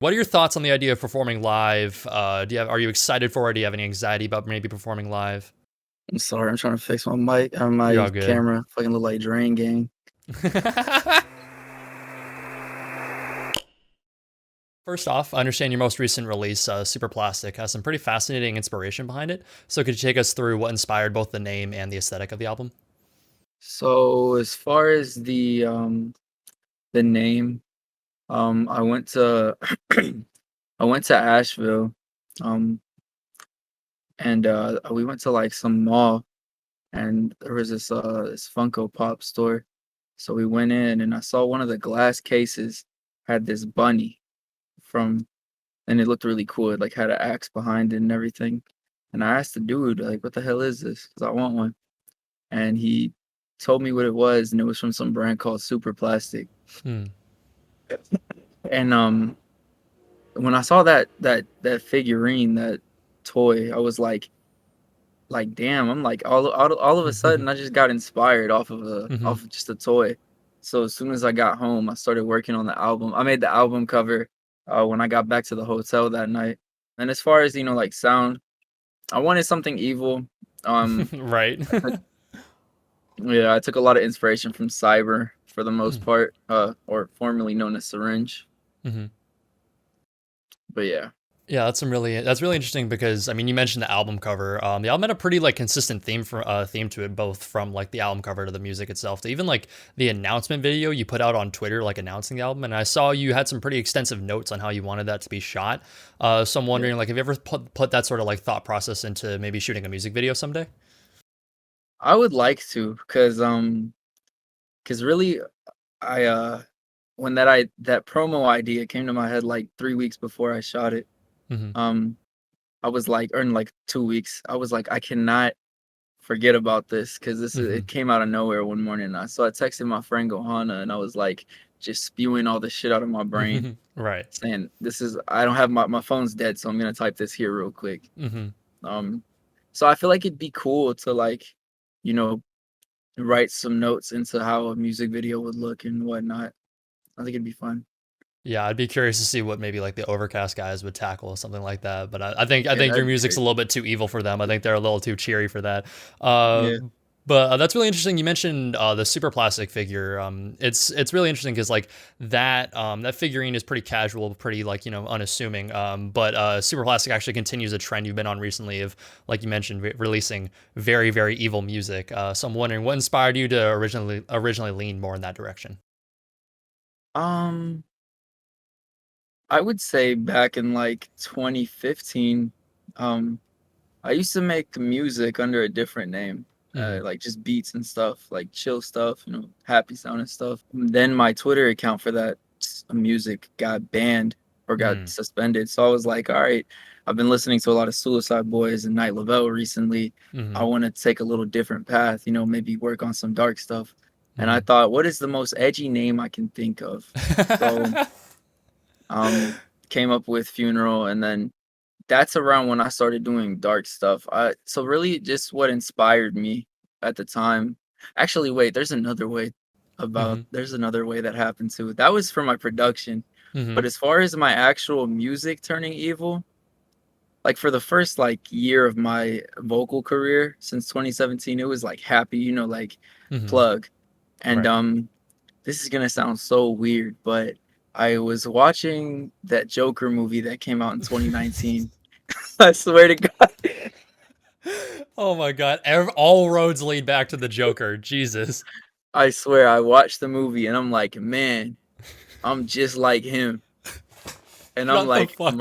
What are your thoughts on the idea of performing live? Are you excited for it? Do you have any anxiety about maybe performing live? I'm sorry, I'm trying to fix my mic or You're my all good. camera. Fucking look like Drain Gang. First off, I understand your most recent release, Superplastic, has some pretty fascinating inspiration behind it. So could you take us through what inspired both the name and the aesthetic of the album? So as far as the name, I went to I went to Asheville, um, and we went to like some mall, and there was this Funko Pop store. So we went in, and I saw one of the glass cases had this bunny from, and it looked really cool. It like had an axe behind it and everything. And I asked the dude like, "What the hell is this?" Because I want one. And he told me what it was, and it was from some brand called Superplastic. Hmm. And when I saw that figurine, that toy, I was like damn, I'm like all of a sudden I just got inspired Hmm. off of just a toy. So as soon as I got home, I started working on the album. I made the album cover when I got back to the hotel that night. And as far as like sound, I wanted something evil. Um, Right. Yeah, I took a lot of inspiration from Cyber for the most part, or formerly known as Syringe. Hmm. But yeah, Yeah, that's really interesting because I mean you mentioned the album cover. The album had a pretty like consistent theme to it, both from like the album cover to the music itself to even like the announcement video you put out on Twitter, like announcing the album. And I saw you had some pretty extensive notes on how you wanted that to be shot. So I'm yeah, wondering, like, have you ever put that sort of like thought process into maybe shooting a music video someday? I would like to, cause really, I when that promo idea came to my head like 3 weeks before I shot it, Hmm. um, I was like, or in like 2 weeks, I was like, I cannot forget about this because Hmm. it came out of nowhere one morning. So I texted my friend Gohana and I was like, just spewing all the shit out of my brain, Right. saying, this is, I don't have my phone's dead, so I'm gonna type this here real quick. Hmm. Um, so I feel like it'd be cool to like, you know, write some notes into how a music video would look and whatnot. I think it'd be fun. Yeah, I'd be curious to see what maybe like the Overcast guys would tackle something like that. But I Yeah, think your that'd be music's a crazy. little bit too evil for them. I think they're a little too cheery for that. Uh, Yeah. but that's really interesting. You mentioned the super plastic figure. It's really interesting because like that figurine is pretty casual, pretty like unassuming. But super plastic actually continues a trend you've been on recently of like you mentioned releasing very evil music. So I'm wondering what inspired you to originally lean more in that direction. Um, I would say back in like 2015, um, I used to make music under a different name, Hmm. like just beats and stuff, like chill stuff, happy sounding stuff. Then my Twitter account for that music got banned or got Hmm. suspended. So I was like, all right, I've been listening to a lot of Suicide Boys and Night Lavelle recently. I Hmm. want to take a little different path, maybe work on some dark stuff. And I Hmm. thought, what is the most edgy name I can think of? So um came up with Funeral, and then that's around when I started doing dark stuff. So really just what inspired me at the time. Actually, wait, Hmm. there's another way that happened too. That was for my production. Hmm. But as far as my actual music turning evil, like for the first like year of my vocal career since 2017, it was like happy, like Hmm. plug. And Right. this is gonna sound so weird, but I was watching that Joker movie that came out in 2019. I swear to God. Oh my god. All roads lead back to the Joker. Jesus. I swear I watched the movie and I'm like, man, I'm just like him. And I'm Shut the like, fuck.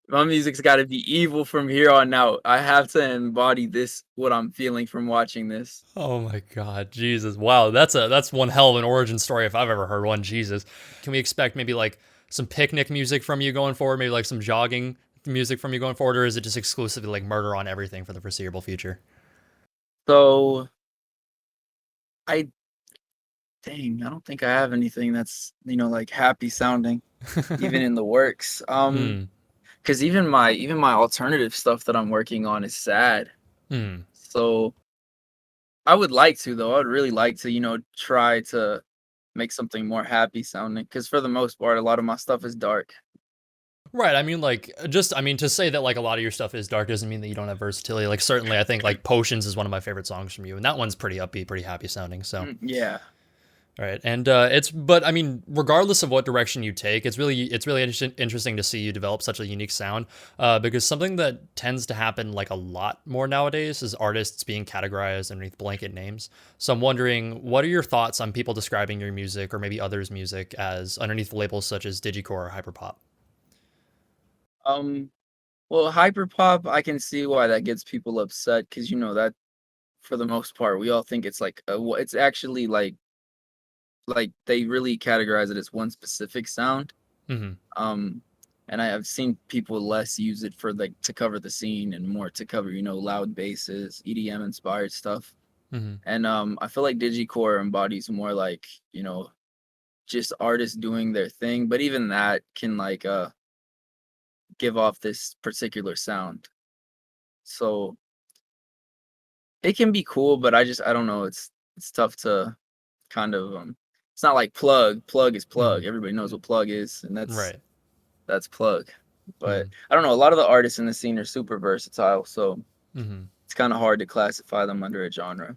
my music's got to be evil from here on out. I have to embody this, what I'm feeling from watching this. Oh my god. Jesus. Wow. That's one hell of an origin story if I've ever heard one. Jesus. Can we expect maybe like some picnic music from you going forward? Maybe like some jogging music from you going forward, or is it just exclusively like murder on everything for the foreseeable future? So I dang, I don't think I have anything that's, like happy sounding, even in the works. Hmm. Because even my alternative stuff that I'm working on is sad. Hmm. So I would like to though. I would really like to, try to make something more happy sounding. Because for the most part, a lot of my stuff is dark. Right. I mean, like, just, I mean, to say that, like, a lot of your stuff is dark doesn't mean that you don't have versatility. Like, certainly, I think, like, Potions is one of my favorite songs from you, and that one's pretty upbeat, pretty happy sounding. So, Yeah. right. And but I mean, regardless of what direction you take, it's really interesting to see you develop such a unique sound. Because something that tends to happen like a lot more nowadays is artists being categorized underneath blanket names. So I'm wondering, what are your thoughts on people describing your music or maybe others' music as underneath labels such as digicore or hyperpop? Um, well, hyperpop, I can see why that gets people upset because that for the most part, we all think it's like it's actually like they really categorize it as one specific sound. Mm-hmm. Um, and I have seen people less use it for like to cover the scene and more to cover loud basses, EDM inspired stuff. Mm-hmm. And I feel like digicore embodies more like just artists doing their thing, but even that can like give off this particular sound. So it can be cool, but I don't know. It's tough to kind of it's not like plug. Plug is plug. Mm-hmm. Everybody knows what plug is, and Right. that's plug. But Mm-hmm. I don't know. A lot of the artists in the scene are super versatile, so Mm-hmm. it's kind of hard to classify them under a genre.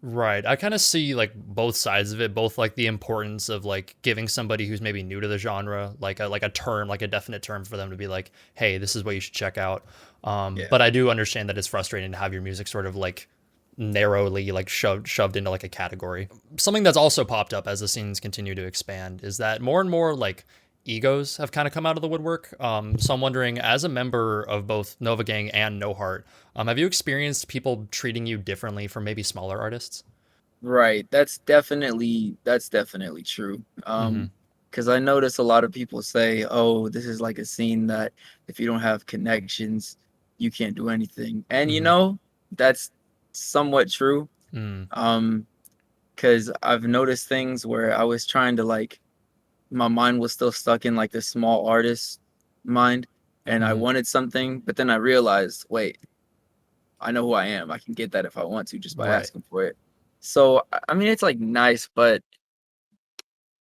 Right. I kind of see like both sides of it, both like the importance of like giving somebody who's maybe new to the genre like a term, like a definite term for them to be like, "Hey, this is what you should check out." Yeah. But I do understand that it's frustrating to have your music sort of like narrowly like shoved into like a category. Something that's also popped up as the scenes continue to expand is that more and more like egos have kind of come out of the woodwork. So I'm wondering, as a member of both Nova Gang and No Heart, have you experienced people treating you differently from maybe smaller artists? Right. That's definitely true. Mm-hmm. Because I notice a lot of people say, "Oh, this is like a scene that if you don't have connections, you can't do anything." And Mm-hmm. that's somewhat true. Mm. Um, because I've noticed things where I was trying to like my mind was still stuck in like this small artist mind, and I Mm-hmm. wanted something, but then I realized, wait, I know who I am. I can get that if I want to just by Right. asking for it. So I mean, it's like nice, but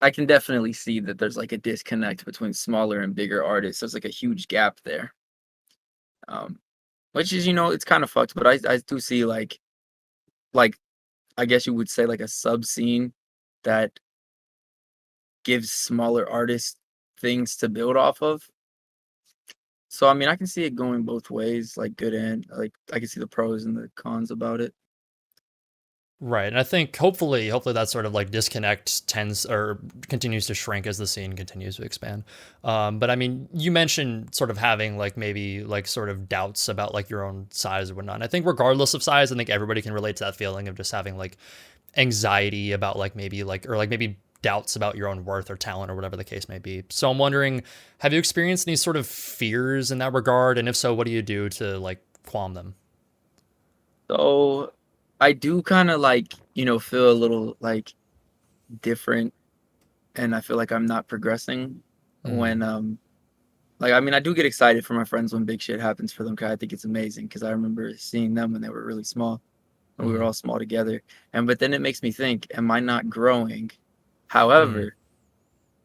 I can definitely see that there's like a disconnect between smaller and bigger artists. There's like a huge gap there. Um, which is, it's kind of fucked, but I do see like I guess you would say like a sub scene that gives smaller artists things to build off of. So I mean, I can see it going both ways, like good and like I can see the pros and the cons about it. Right. And I think hopefully that sort of like disconnect tends or continues to shrink as the scene continues to expand. But I mean, you mentioned sort of having like maybe like sort of doubts about like your own size or whatnot. And I think regardless of size, I think everybody can relate to that feeling of just having like anxiety about like maybe like or like maybe doubts about your own worth or talent or whatever the case may be. So I'm wondering, have you experienced any sort of fears in that regard? And if so, what do you do to like qualm them? So I do kind of like, feel a little like different and I feel like I'm not progressing Mm-hmm. when like I mean I do get excited for my friends when big shit happens for them cuz I think it's amazing cuz I remember seeing them when they were really small and we were Mm-hmm. all small together. And but then it makes me think, am I not growing? Mm-hmm. However,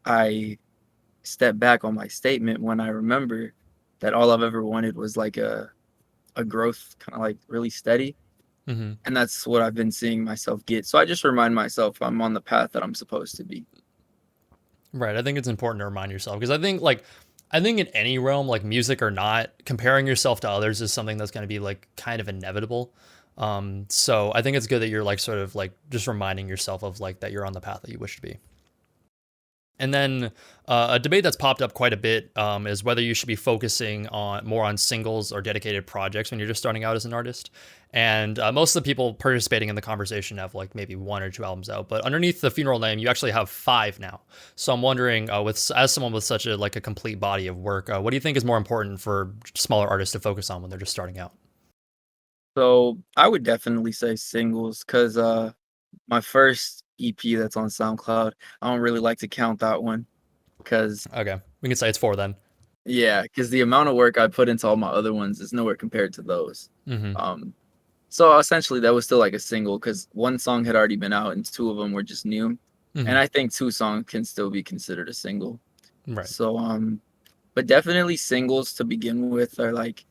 I step back on my statement when I remember that all I've ever wanted was like a growth kind of like really steady. Mm-hmm. And that's what I've been seeing myself get. So I just remind myself I'm on the path that I'm supposed to be. Right. I think it's important to remind yourself because I think in any realm, like music or not, comparing yourself to others is something that's going to be like kind of inevitable. So I think it's good that you're like sort of like just reminding yourself of like that you're on the path that you wish to be. And then a debate that's popped up quite a bit is whether you should be focusing on more on singles or dedicated projects when you're just starting out as an artist. And most of the people participating in the conversation have like maybe one or two albums out, but underneath the funeral name, you actually have five now. So I'm wondering, with as someone with such a like a complete body of work, what do you think is more important for smaller artists to focus on when they're just starting out? So I would definitely say singles because my first EP that's on SoundCloud, I don't really like to count that one because Okay, we can say it's four then. yeah, because the amount of work I put into all my other ones is nowhere compared to those. Mm-hmm. Um, so essentially that was still like a single because one song had already been out and two of them were just new. Mm-hmm. And I think two songs can still be considered a single. Right. So but definitely singles to begin with are like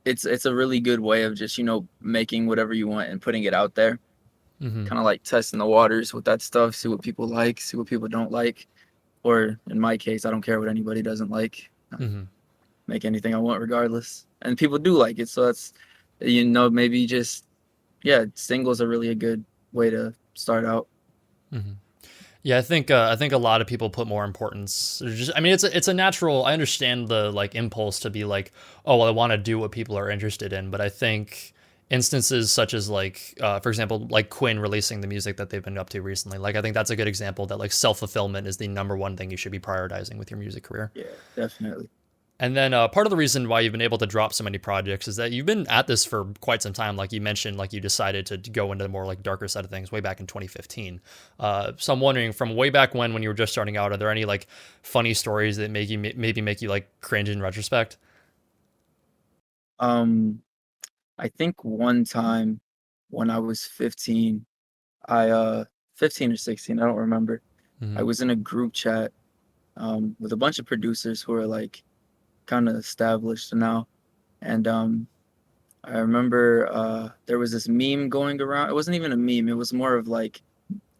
it's a really good way of just, making whatever you want and putting it out there. Mm-hmm. Kind of like testing the waters with that stuff, see what people like, see what people don't like. Or in my case, I don't care what anybody doesn't like. Mm-hmm. Make anything I want regardless. And people do like it, so that's maybe just yeah, singles are really a good way to start out. Mm-hmm. Yeah, I think a lot of people put more importance. I mean, it's a natural. I understand the like impulse to be like, oh, well, I want to do what people are interested in, but I think instances such as like, for example, like Quinn releasing the music that they've been up to recently, like I think that's a good example that like self fulfillment is the number one thing you should be prioritizing with your music career. Yeah, definitely. And then part of the reason why you've been able to drop so many projects is that you've been at this for quite some time. Like you mentioned, like you decided to go into the more like darker side of things way back in 2015. So I'm wondering, from way back when you were just starting out, are there any like funny stories that maybe make you like cringe in retrospect? Um, I think one time when I was 15, I 15 or 16, I don't remember. I Mm-hmm. was in a group chat with a bunch of producers who are like kind of established now, and I remember there was this meme going around. It wasn't even a meme. It was more of like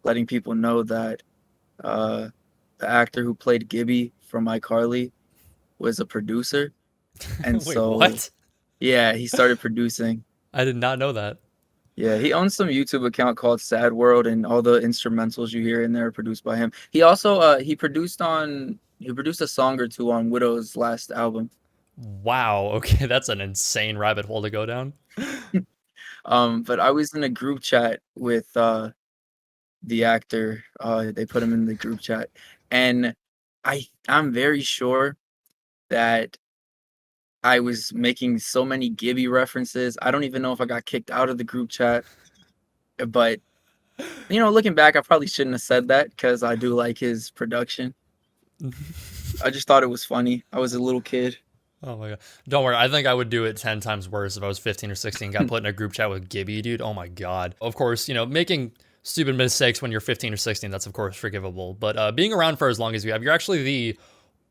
letting people know that uh, the actor who played Gibby from iCarly was a producer, and Wait, so what? yeah, he started producing. I did not know that. Yeah, he owns some YouTube account called Sad World, and all the instrumentals you hear in there are produced by him. He also he produced a song or two on Widow's last album. Wow. Okay, that's an insane rabbit hole to go down. But I was in a group chat with the actor. They put him in the group chat, and I'm very sure that I was making so many Gibby references. I don't even know if I got kicked out of the group chat, but looking back, I probably shouldn't have said that because I do like his production. I just thought it was funny. I was a little kid. Oh my god. Don't worry. I think I would do it 10 times worse if I was 15 or 16, got put in a group chat with Gibby, dude. Oh my god. Of course, making stupid mistakes when you're 15 or 16, that's of course forgivable. But being around for as long as you have, you're actually the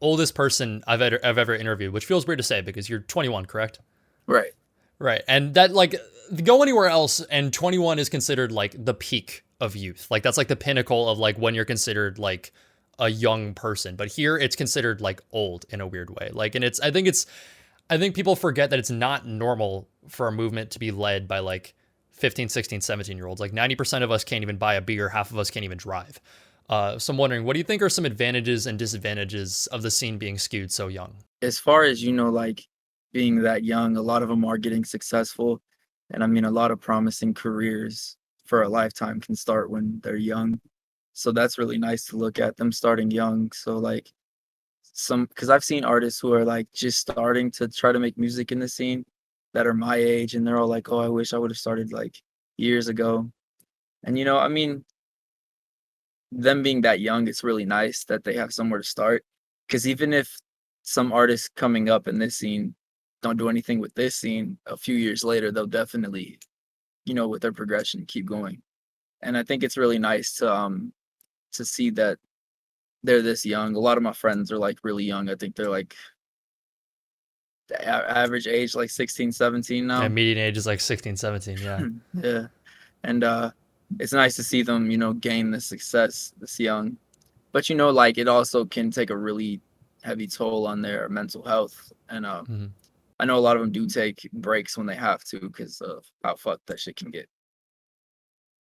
oldest person I've ever interviewed, which feels weird to say because you're 21, correct? Right. Right. And that, like, go anywhere else, and 21 is considered like the peak of youth. Like, that's like the pinnacle of like when you're considered like a young person. But here it's considered like old in a weird way. Like, and I think people forget that it's not normal for a movement to be led by like 15, 16, 17 year olds. Like 90% of us can't even buy a beer, half of us can't even drive. So I'm wondering, what do you think are some advantages and disadvantages of the scene being skewed so young? As far as like being that young, a lot of them are getting successful, and I mean, a lot of promising careers for a lifetime can start when they're young. So that's really nice to look at them starting young. So like because I've seen artists who are like just starting to try to make music in the scene that are my age, and they're all like, "Oh, I wish I would have started like years ago." And I mean, them being that young, it's really nice that they have somewhere to start. Because even if some artists coming up in this scene don't do anything with this scene, a few years later, they'll definitely, with their progression, keep going. And I think it's really nice to see that they're this young. A lot of my friends are like really young. I think they're like the average age like 16, 17 Yeah, now. median age is like 16, 17. Yeah. Yeah. And it's nice to see them, gain the success this young. But like it also can take a really heavy toll on their mental health. And Mhm. I know a lot of them do take breaks when they have to because of how fucked that shit can get.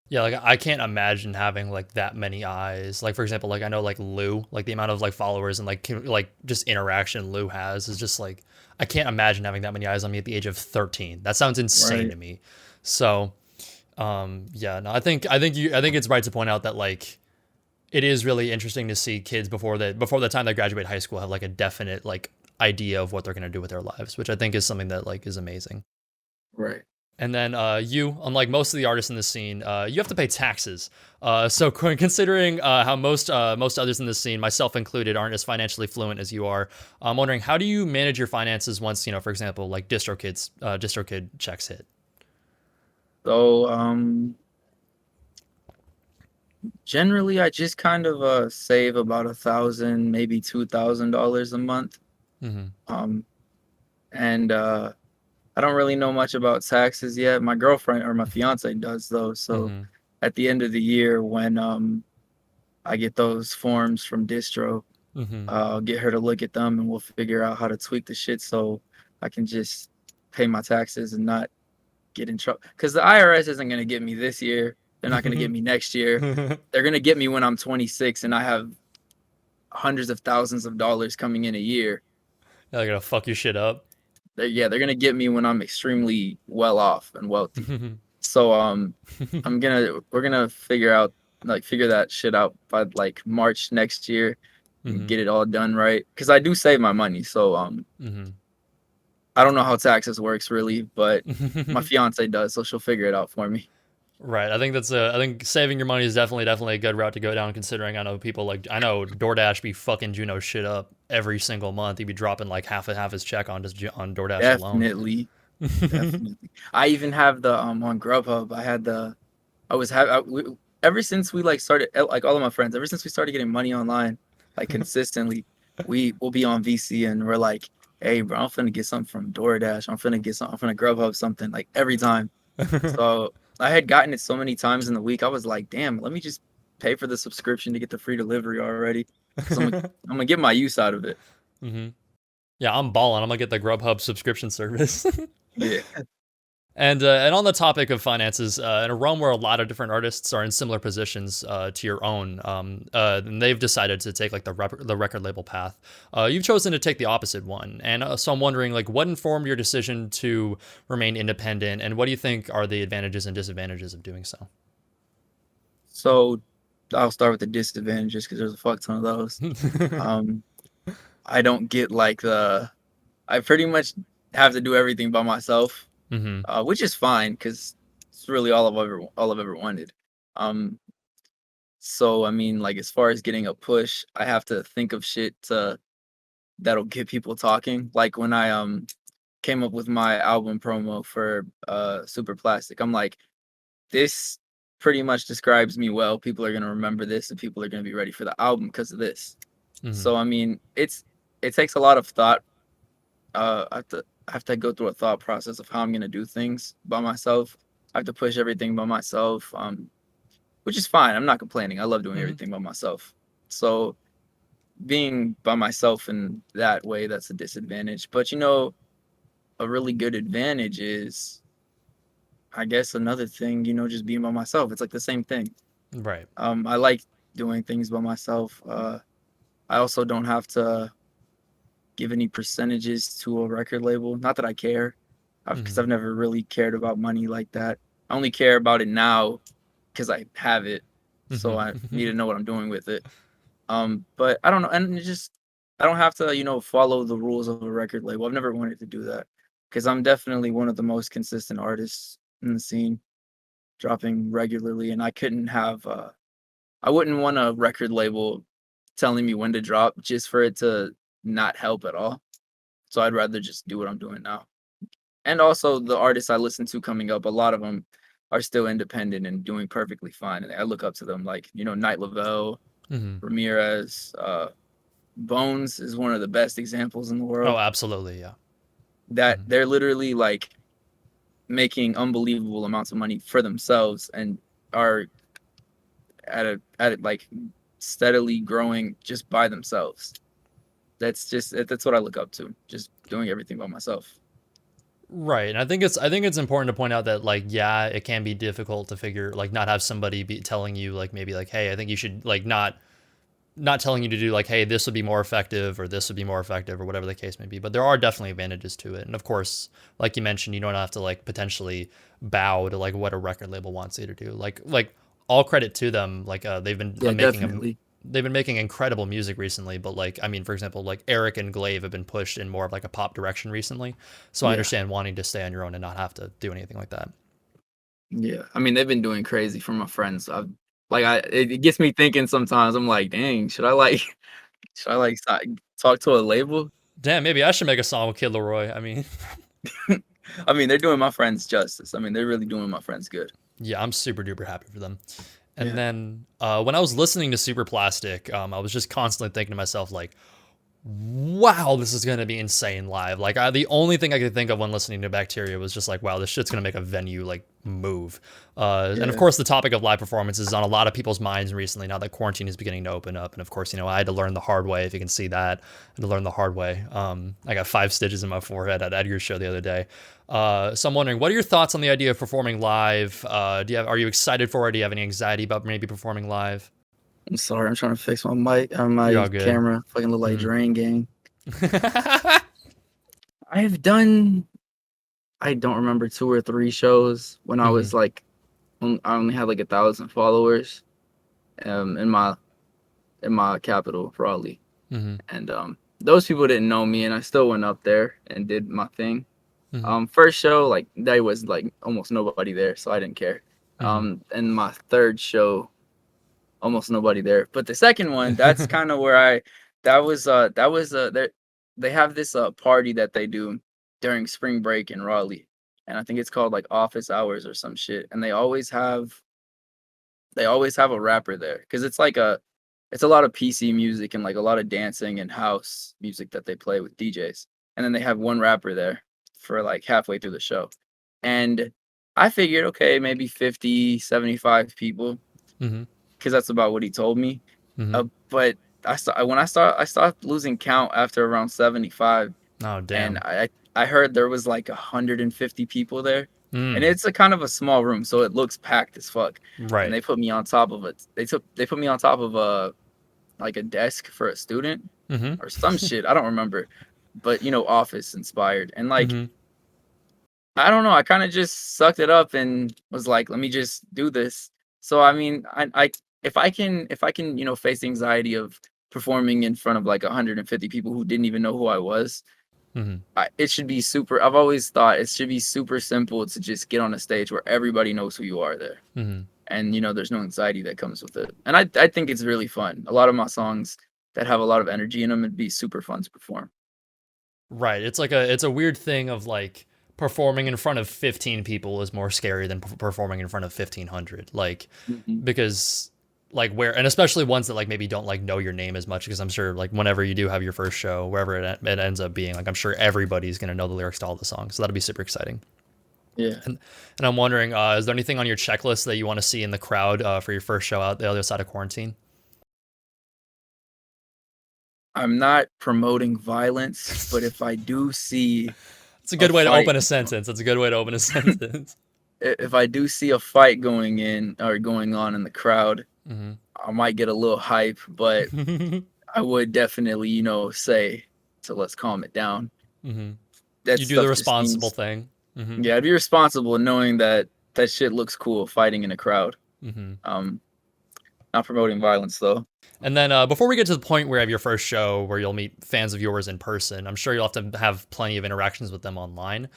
Yeah, like I can't imagine having like that many eyes. Like for example, like I know like Lou, like the amount of like followers and like just interaction Lou has is just like I can't imagine having that many eyes on me at the age of 13. That sounds insane Right. to me. So, yeah, no, I think it's right to point out that like it is really interesting to see kids before the time they graduate high school have like a definite like idea of what they're going to do with their lives, which I think is something that like is amazing. Right. And then you, unlike most of the artists in the scene, you have to pay taxes. So considering how most others in the scene, myself included, aren't as financially fluent as you are, I'm wondering, how do you manage your finances once, for example, like DistroKid checks hit? So generally I just kind of save about 1,000, maybe $2,000 a month. Mm-hmm. Um, and I don't really know much about taxes yet. My girlfriend or my fiance does though. So Mm-hmm. at the end of the year, when I get those forms from distro, Mm-hmm. I'll get her to look at them, and we'll figure out how to tweak the shit so I can just pay my taxes and not get in trouble. Because the IRS isn't gonna get me this year. They're not gonna get me next year. Yeah, They're gonna get me when I'm 26 and I have hundreds of thousands of dollars coming in a year. they're gonna fuck your shit up. They're gonna get me when I'm extremely well off and wealthy. So we're gonna figure that shit out by like March next year and Mm-hmm. get it all done right. Cause I do save my money. So I don't know how taxes works really, but my Mm-hmm. fiance does, so she'll figure it out for me. Right. I think that's a. I think saving your money is definitely a good route to go down. Considering I know DoorDash be fucking Juno shit up every single month. He'd be dropping like half his check on just on DoorDash alone. Definitely, definitely. I even have the on Grubhub. I had the I was have ever since we like started like all of my friends ever since we started getting money online like consistently we will be on VC and we're like, hey bro, I'm finna get something from DoorDash, I'm finna Grubhub something like every time. So I had gotten it so many times in the week I was like, damn, let me just pay for the subscription to get the free delivery already because I'm gonna get my use out of it. Hmm. Yeah, I'm balling. I'm gonna get the Grubhub subscription service. Yeah. And on the topic of finances, in a realm where a lot of different artists are in similar positions to your own, and they've decided to take like the record label path. You've chosen to take the opposite one, and so I'm wondering, like, what informed your decision to remain independent, and what do you think are the advantages and disadvantages of doing so? So I'll start with the disadvantages because there's a fuck ton of those. um I don't get like the I pretty much have to do everything by myself, Mm-hmm. which is fine because it's really all I've ever wanted. Um, so I mean, like as far as getting a push, I have to think of shit that'll get people talking. Like when I came up with my album promo for Super Plastic, I'm like, this pretty much describes me well. People are gonna remember this, and people are gonna be ready for the album because of this. Mm-hmm. So I mean, it takes a lot of thought. I have to go through a thought process of how I'm gonna do things by myself. I have to push everything by myself, which is fine. I'm not complaining. I love doing Mm-hmm. everything by myself. So being by myself in that way, that's a disadvantage. But you know, a really good advantage is, I guess, another thing. You know, just being by myself. It's like the same thing. Right. I like doing things by myself. I also don't have to give any percentages to a record label. Not that I care, because Mm-hmm. I've never really cared about money like that. I only care about it now because I have it, so I need Mm-hmm. to know what I'm doing with it. But I don't know, and it's just I don't have to, you know, follow the rules of a record label. I've never wanted to do that because I'm definitely one of the most consistent artists in the scene, dropping regularly, and I wouldn't want a record label telling me when to drop just for it to not help at all. So I'd rather just do what I'm doing now. And also the artists I listen to coming up, a lot of them are still independent and doing perfectly fine. And I look up to them like, you know, Night Lavelle, Mm-hmm. Ramirez, Bones is one of the best examples in the Oh, world. absolutely. Yeah. That Mm-hmm. they're literally like making unbelievable amounts of money for themselves and are at it like steadily growing just by themselves. That's what I look up to. Just doing everything by myself. Right. And I think it's important to point out that like yeah, it can be difficult to figure like not have somebody be telling you like maybe like hey, I think you should like not telling you to do like hey, this would be more effective or this would be more effective or whatever the case may be. But there are definitely advantages to it. And of course, like you mentioned, you don't have to like potentially bow to like what a record label wants you to do. Like all credit to them. Like Yeah, definitely. they've been making incredible music recently, but like I mean, for example, like Eric and Glaive have been pushed in more of like a pop direction recently. So I Yeah. understand wanting to stay on your own and not have to do anything like that. Yeah, I mean, they've been doing crazy for my friends. It gets me thinking sometimes. I'm like, dang, should I like, should I like talk to a label? Damn, maybe I should make a song with Kid Leroy. I mean, I mean, they're doing my friends justice. I mean, they're really doing my friends good. yeah, I'm super duper happy for them. And Yeah. then when I was listening to Super Plastic, I was just constantly thinking to myself, like, wow, this is going to be insane live. Like, the only thing I could think of when listening to Bacteria was just like, wow, this shit's going to make a venue like move. And of Yeah. course, the topic of live performances is on a lot of people's minds recently now that quarantine is beginning to open up. And of course, I had to learn the hard way, if you can see that. I had to learn the hard way. I got 5 stitches in my forehead at Edgar's show the other day. So I'm wondering, what are your thoughts on the idea of performing live? Are you excited for it? Do you have any anxiety about maybe performing live? I'm sorry. I'm trying to fix my mic or You're my all good. camera. Fucking look like Mm-hmm. Drain Gang. I have done. I don't remember 2 or 3 shows when I Mm-hmm. was like, I only had like 1,000 followers, in my capital, Raleigh, Mm-hmm. and those people didn't know me, and I still went up there and did my thing. Mm-hmm. First show, like there was like almost nobody there, so I didn't care. And my third show, almost nobody there. But the second one, that's Mm-hmm. kind of where that was they have this party that they do during spring break in Raleigh, and I think it's called like office hours or some shit. And they always have a rapper there because it's a lot of PC music and like a lot of dancing and house music that they play with DJs. And then they have one rapper there for like halfway through the show. And I figured, okay, maybe 50, 75 people, Mm-hmm. because that's about what he told me. Mm-hmm. But I started losing count after around 75, Oh, and damn. I heard there was like 150 people there, and Mm. it's a kind of a small room, so it looks packed as fuck. And Right. they put me on top of it. They put me on top of a like a desk for a student Mm-hmm. or some shit. I don't remember, but office inspired. And like Mm-hmm. I don't know, I kind of just sucked it up and was like, let me just do this. So I mean, I if I can face the anxiety of performing in front of like 150 people who didn't even know who I was, Mm-hmm. it should be super. I've always thought it should be super simple to just get on a stage where everybody knows who you are there, Mm-hmm. and there's no anxiety that comes with it. And I think it's really fun. A lot of my songs that have a lot of energy in them, it'd be super fun to perform. Right. It's a weird thing of like performing in front of 15 people is more scary than performing in front of 1,500. Like, Hmm. because like where, and especially ones that like maybe don't like know your name as much, because I'm sure like whenever you do have your first show, wherever it ends up being, like I'm sure everybody's gonna know the lyrics to all the songs, so that'll be super exciting. Yeah. And I'm wondering, is there anything on your checklist that you want to see in the crowd for your first show out the other side of quarantine? I'm not promoting violence, but if I do see It's a a good way to fight, open a sentence. It's a good way to open a sentence. if I do see a fight going in or going on in the crowd, Mm-hmm. I might get a little hype, but I would definitely, say, so let's calm it down. Mm-hmm. That You do the stuff just responsible seems, thing. Mm-hmm. yeah, be responsible knowing that that shit looks cool fighting in a crowd. Mm-hmm. Um, Not promoting violence though. And then before we get to the point where you have your first show where you'll meet fans of yours in person, I'm sure you'll have to have plenty of interactions with them online.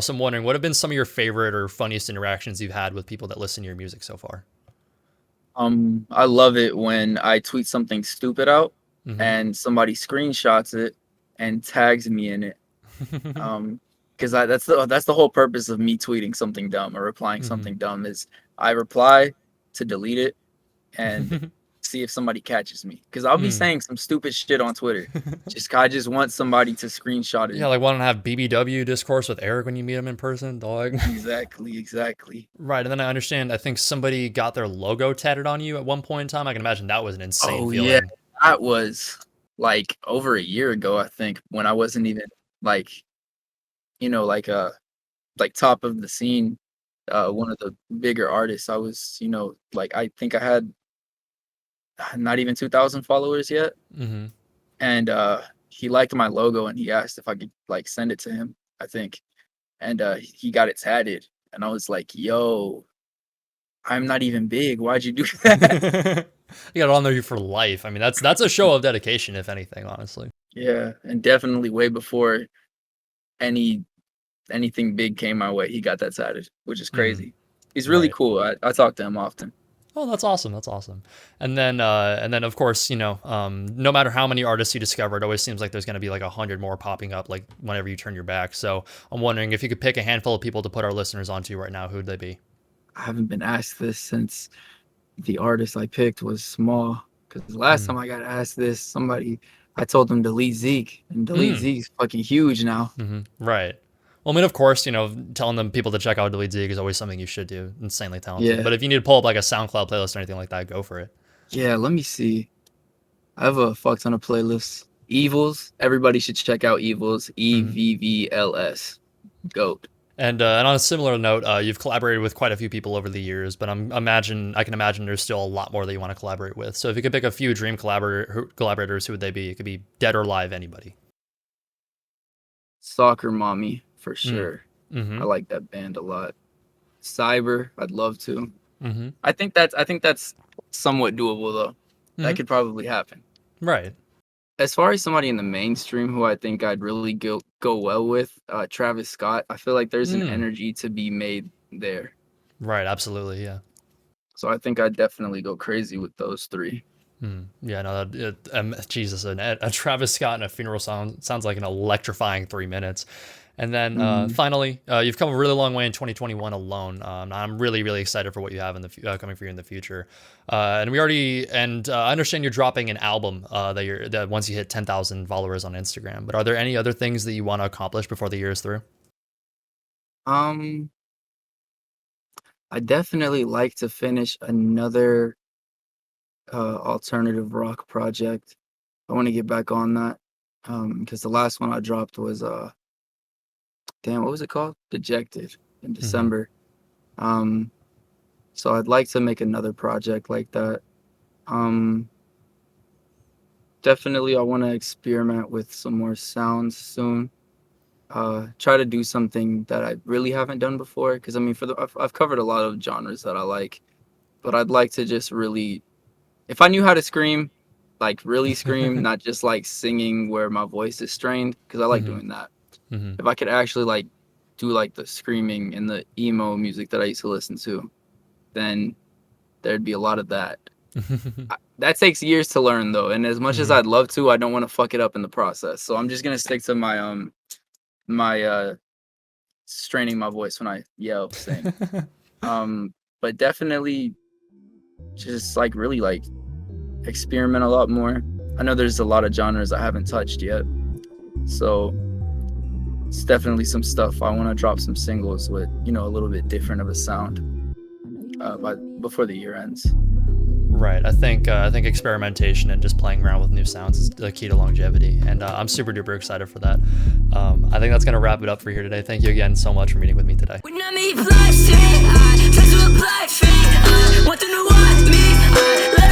So I'm wondering, what have been some of your favorite or funniest interactions you've had with people that listen to your music so far? I love it when I tweet something stupid out Mm-hmm. and somebody screenshots it and tags me in it. Because that's the whole purpose of me tweeting something dumb or replying Mm-hmm. something dumb is I reply to delete it and see if somebody catches me. Because I'll be Mm. saying some stupid shit on Twitter. I just want somebody to screenshot Yeah, it. like want to have BBW discourse with Eric when you meet him in person, dog. Exactly, exactly. Right, and then I understand. I think somebody got their logo tatted on you at one point in time. I can imagine that was an insane Oh yeah, feeling. that was like over a year ago, I think, when I wasn't even like, like like top of the scene, one of the bigger artists. I was, like I think I had not even 2,000 followers yet, Mm-hmm. and he liked my logo and he asked if I could like send it to him, I think, and he got it tatted, and I was like, "Yo, I'm not even big. Why'd you do that?" You got it on there for life. I mean, that's a show of dedication, if anything, honestly. Yeah, and definitely way before any anything big came my way, he got that tatted, which is Mm-hmm. crazy. He's really Right. cool. I talk to him often. Oh, that's awesome. That's awesome. And then, of course, no matter how many artists you discover, it always seems like there's going to be like 100 more popping up, like whenever you turn your back. So I'm wondering if you could pick a handful of people to put our listeners onto right now, who'd they be? I haven't been asked this since the artist I picked was small. Because the last Hmm. time I got asked this, somebody I told them delete Zeke, and delete Mm. Zeke's fucking huge now. Right. Well, I mean, of course, telling them people to check out Delete Zeke is always something you should do. Insanely talented. Yeah, But if you need to pull up like a SoundCloud playlist or anything like that, go for it. yeah. Let me see. I have a fuck ton of playlists. Evils. Everybody should check out Evils. EVVLS. Goat. And on a similar note, you've collaborated with quite a few people over the years, but I can imagine there's still a lot more that you want to collaborate with. So if you could pick a few dream collaborators, who would they be? It could be dead or alive, anybody. Soccer Mommy for Mm. sure. Mm-hmm. I like that band a lot. Cyber. I'd love to. Mm-hmm. I think that's somewhat doable though. That Mm-hmm. could probably happen. Right. As far as somebody in the mainstream who I think I'd really go well with, Travis Scott. I feel like there's an Mm. energy to be made there. Right. Absolutely. Yeah. So I think I'd definitely go crazy with those three. Yeah, no, Jesus, a Travis Scott and a funeral song sounds like an electrifying 3 minutes. And then Mhm. finally, you've come a really long way in 2021 alone. I'm really, really excited for what you have in coming for you in the future. And I understand you're dropping an album that once you hit 10,000 followers on Instagram. But are there any other things that you want to accomplish before the year is through? Um, I definitely like to finish another alternative rock project. I want to get back on that. Because the last one I dropped was damn, what was it called? Dejected in Hmm. December. Um, so I'd like to make another project like that. Um, Definitely I want to experiment with some more sounds soon. Try to do something that I really haven't done before. Because I mean, I've covered a lot of genres that I like, but I'd like to just really, if I knew how to scream, like really scream, not just like singing where my voice is strained, because I like Hmm. doing that. Hmm. If I could actually like do like the screaming and the emo music that I used to listen to, then there'd be a lot of that. That takes years to learn though, and as much as Hmm. I'd love to, I don't want to fuck it up in the process. So I'm just gonna stick to my straining my voice when I yell, sing. But definitely just like really like experiment a lot more. I know there's a lot of genres I haven't touched yet, so it's definitely some stuff I want to drop some singles with, a little bit different of a sound, before the year ends. Right. I think experimentation and just playing around with new sounds is the key to longevity, and I'm super duper excited for that. I think that's gonna wrap it up for here today. Thank you again so much for meeting with me today. When I meet life, I try to apply fate. Want them to want me.